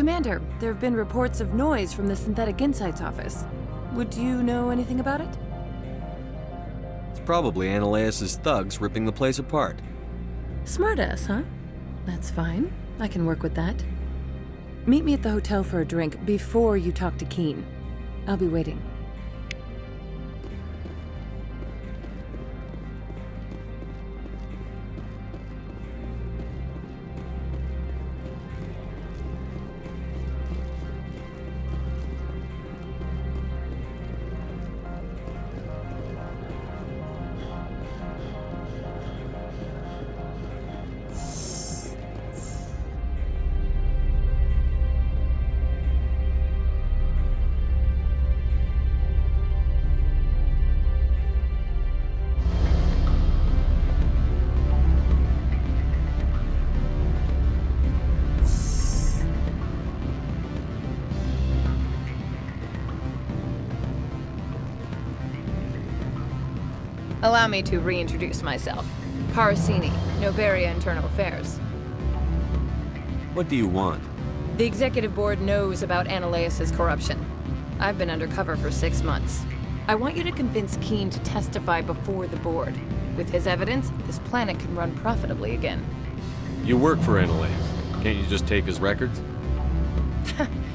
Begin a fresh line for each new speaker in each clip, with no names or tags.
Commander, there have been reports of noise from the Synthetic Insights office. Would you know anything about it?
It's probably Analeus' thugs ripping the place apart.
Smartass, huh? That's fine. I can work with that. Meet me at the hotel for a drink before you talk to Keen. I'll be waiting.
Allow me to reintroduce myself. Parasini, Noveria Internal Affairs.
What do you want?
The Executive Board knows about Analeus' corruption. I've been undercover for 6 months. I want you to convince Keen to testify before the Board. With his evidence, this planet can run profitably again.
You work for Analeus. Can't you just take his records?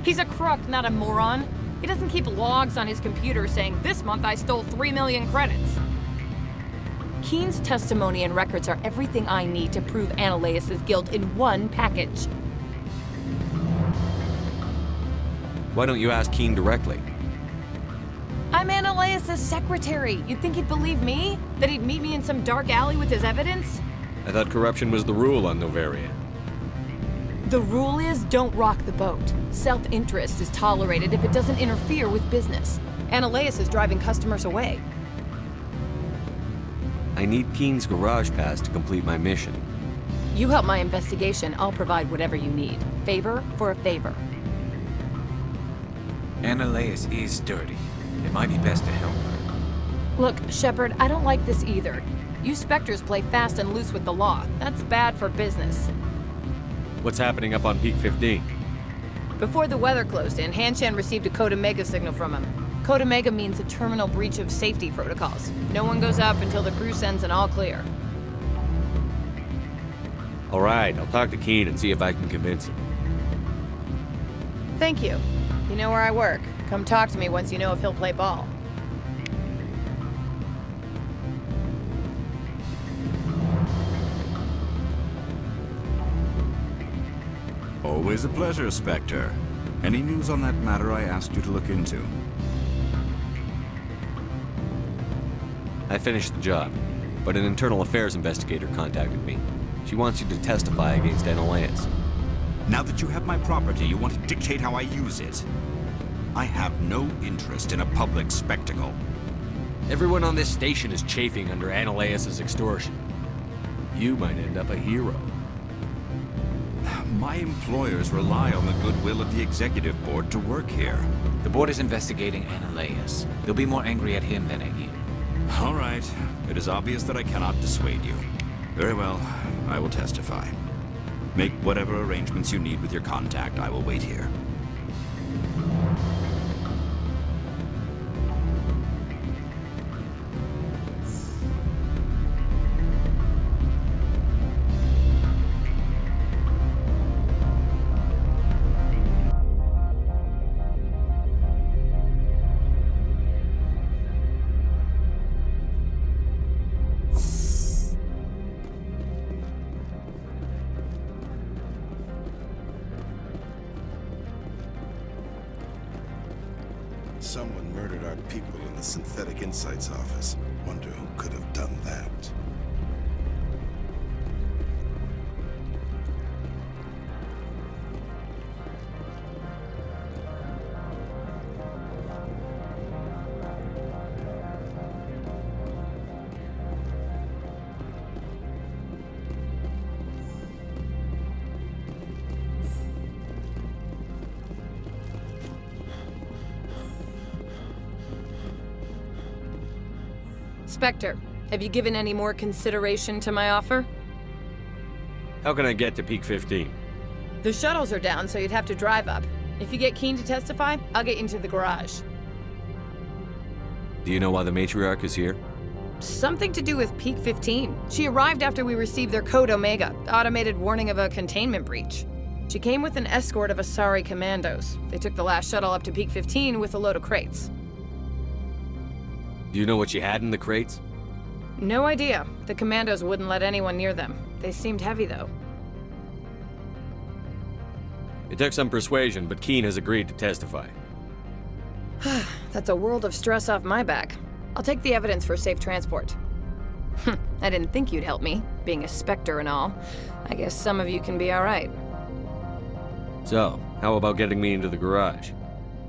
He's a crook, not a moron. He doesn't keep logs on his computer saying, "This month I stole 3 million credits." Keen's testimony and records are everything I need to prove Analeus' guilt in one package.
Why don't you ask Keen directly?
I'm Analeus' secretary. You'd think he'd believe me? That he'd meet me in some dark alley with his evidence?
I thought corruption was the rule on Noveria.
The rule is don't rock the boat. Self-interest is tolerated if it doesn't interfere with business. Analeus is driving customers away.
I need Keen's garage pass to complete my mission.
You help my investigation, I'll provide whatever you need. Favor for a favor.
Analeus is dirty. It might be best to help her.
Look, Shepard, I don't like this either. You Spectres play fast and loose with the law. That's bad for business.
What's happening up on Peak 15?
Before the weather closed in, Hanshan received a Code Omega signal from him. Code Omega means a terminal breach of safety protocols. No one goes up until the crew sends an all clear.
All right, I'll talk to Keen and see if I can convince him.
Thank you. You know where I work. Come talk to me once you know if he'll play ball.
Always a pleasure, Spectre. Any news on that matter I asked you to look into?
I finished the job, but an internal affairs investigator contacted me. She wants you to testify against Analeus.
Now that you have my property, you want to dictate how I use it. I have no interest in a public spectacle.
Everyone on this station is chafing under Analeus' extortion. You might end up a hero.
My employers rely on the goodwill of the Executive Board to work here.
The board is investigating Analeus. They'll be more angry at him than at you.
All right. It is obvious that I cannot dissuade you. Very well. I will testify. Make whatever arrangements you need with your contact. I will wait here.
Someone murdered our people in the Synthetic Insights office. Wonder who could have done that.
Spectre, have you given any more consideration to my offer?
How can I get to Peak 15?
The shuttles are down, so you'd have to drive up. If you get Keene to testify, I'll get you into the garage.
Do you know why the matriarch is here?
Something to do with Peak 15. She arrived after we received their Code Omega, automated warning of a containment breach. She came with an escort of Asari commandos. They took the last shuttle up to Peak 15 with a load of crates.
Do you know what you had in the crates?
No idea. The commandos wouldn't let anyone near them. They seemed heavy, though.
It took some persuasion, but Keene has agreed to testify.
That's a world of stress off my back. I'll take the evidence for safe transport. I didn't think you'd help me, being a Spectre and all. I guess some of you can be all right.
So, how about getting me into the garage?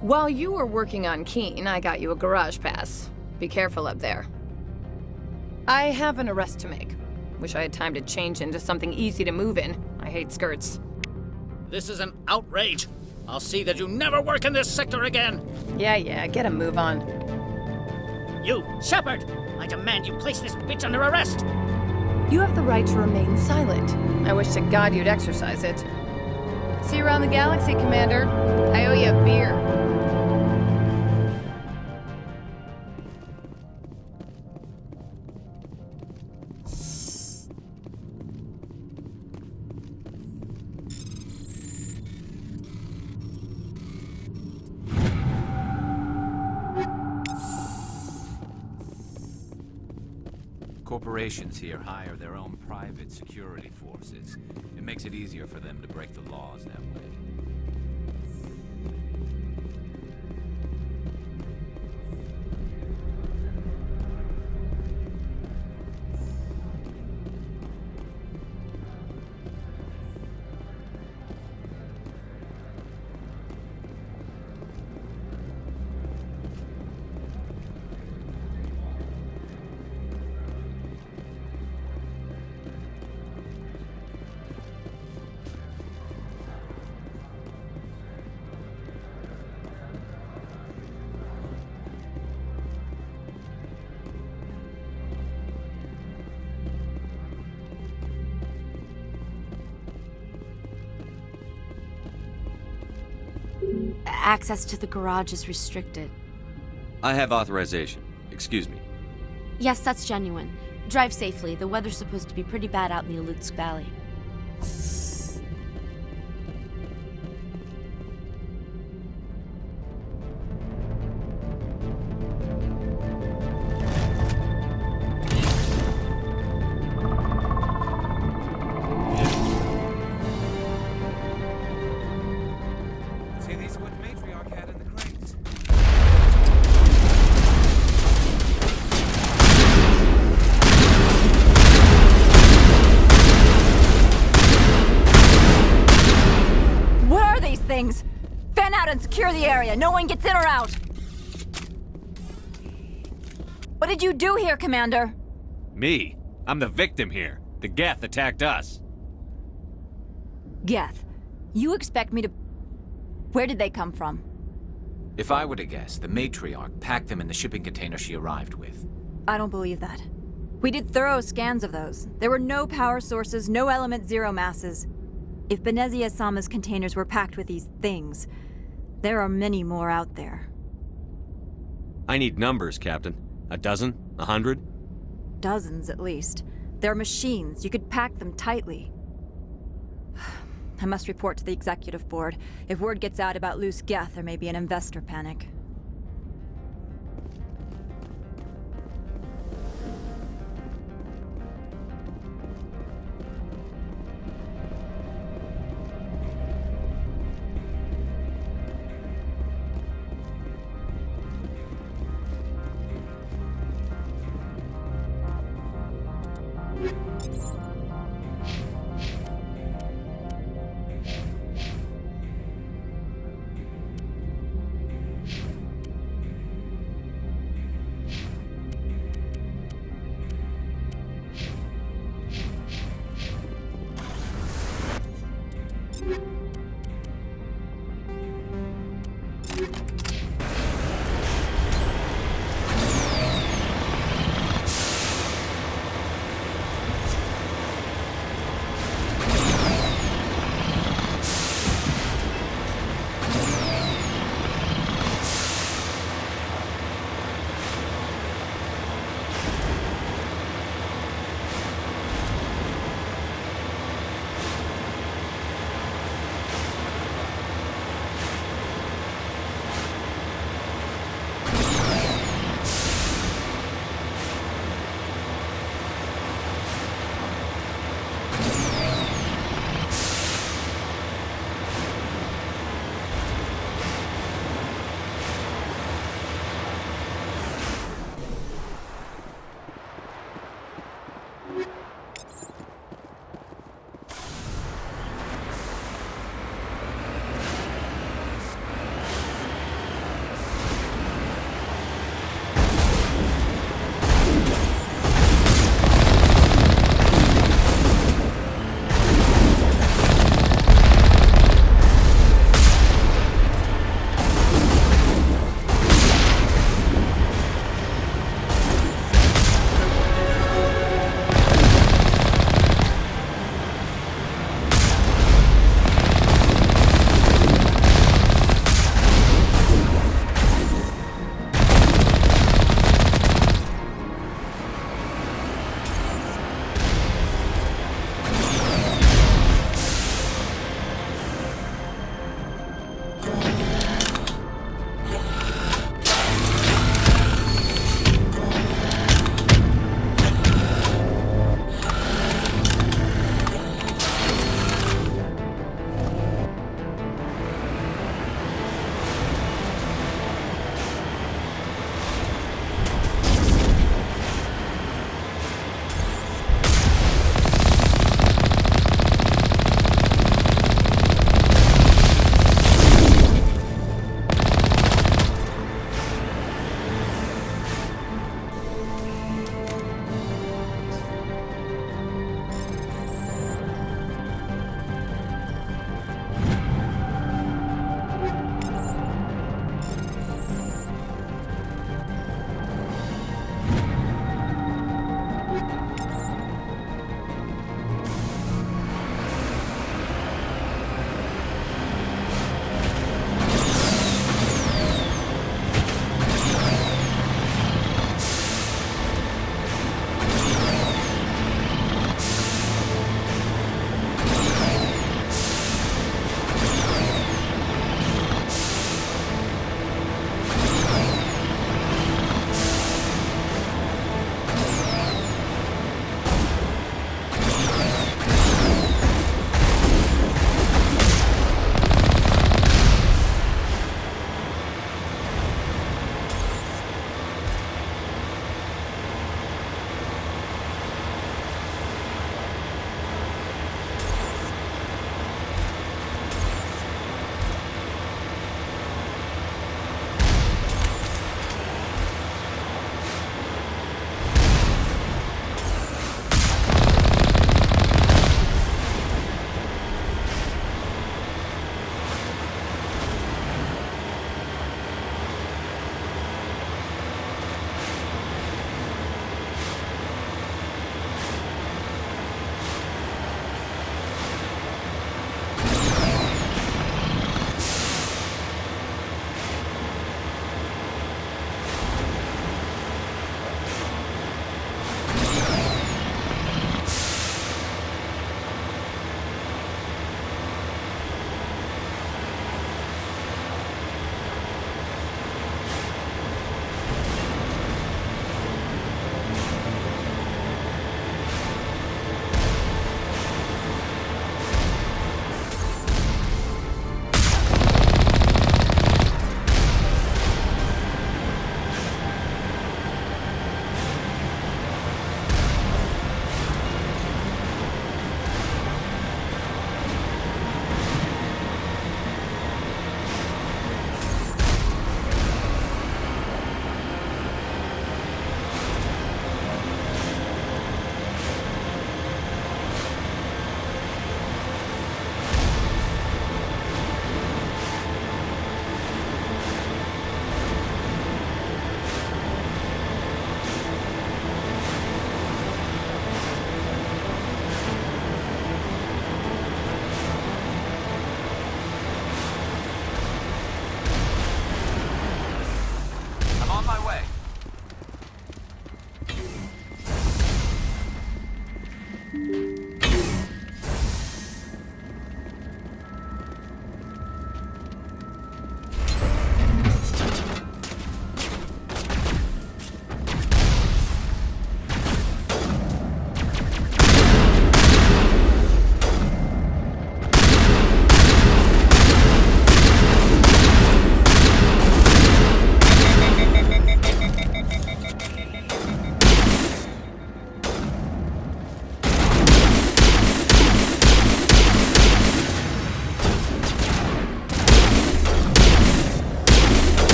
While you were working on Keene, I got you a garage pass. Be careful up there. I have an arrest to make. Wish I had time to change into something easy to move in. I hate skirts.
This is an outrage. I'll see that you never work in this sector again.
Yeah, get a move on.
You, Shepard! I demand you place this bitch under arrest!
You have the right to remain silent. I wish to God you'd exercise it. See you around the galaxy, Commander. I owe you a beer.
Corporations here hire their own private security forces. It makes it easier for them to break the laws that way.
Access to the garage is restricted.
I have authorization. Excuse me.
Yes, that's genuine. Drive safely. The weather's supposed to be pretty bad out in the Alutsk Valley.
Things. Fan out and secure the area. No one gets in or out. What did you do here, Commander?
Me? I'm the victim here. The Geth attacked us.
Geth? You expect me to... Where did they come from?
If I were to guess, the matriarch packed them in the shipping container she arrived with.
I don't believe that. We did thorough scans of those. There were no power sources, no element zero masses. If Benezia Sama's containers were packed with these things, there are many more out there.
I need numbers, Captain. A dozen? 100?
Dozens, at least. They're machines. You could pack them tightly. I must report to the executive board. If word gets out about loose Geth, there may be an investor panic.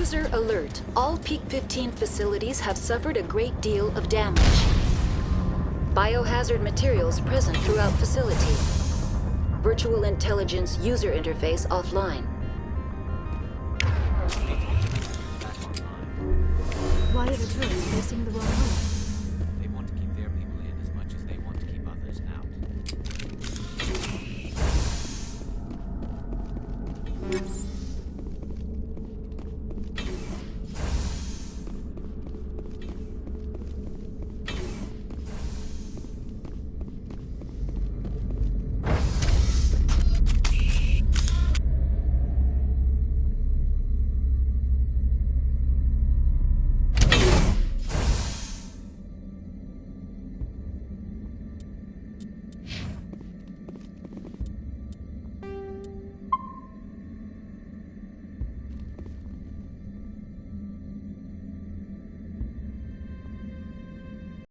User alert. All Peak 15 facilities have suffered a great deal of damage. Biohazard materials present throughout facility. Virtual intelligence user interface offline.
Why are the turrets facing the wrong way?